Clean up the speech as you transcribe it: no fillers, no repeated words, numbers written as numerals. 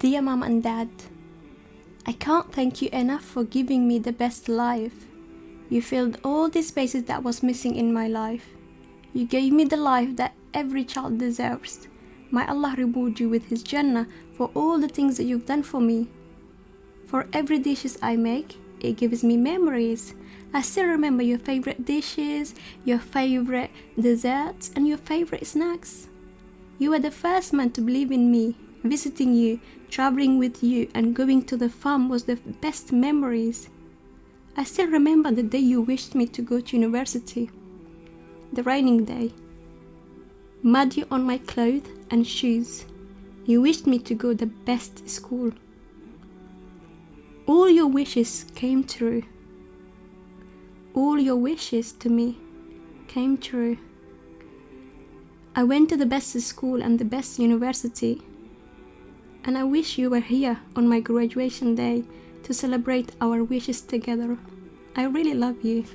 Dear Mom and Dad, I can't thank you enough for giving me the best life. You filled all the spaces that was missing in my life. You gave me the life that every child deserves. May Allah reward you with His Jannah for all the things that you've done for me. For every dishes I make, it gives me memories. I still remember your favorite dishes, your favorite desserts, and your favorite snacks. You were the first man to believe in me. Visiting you, traveling with you, and going to the farm was the best memories. I still remember the day you wished me to go to university. The raining day. Muddy on my clothes and shoes. You wished me to go the best school. All your wishes came true. All your wishes to me came true. I went to the best school and the best university. And I wish you were here on my graduation day to celebrate our wishes together. I really love you.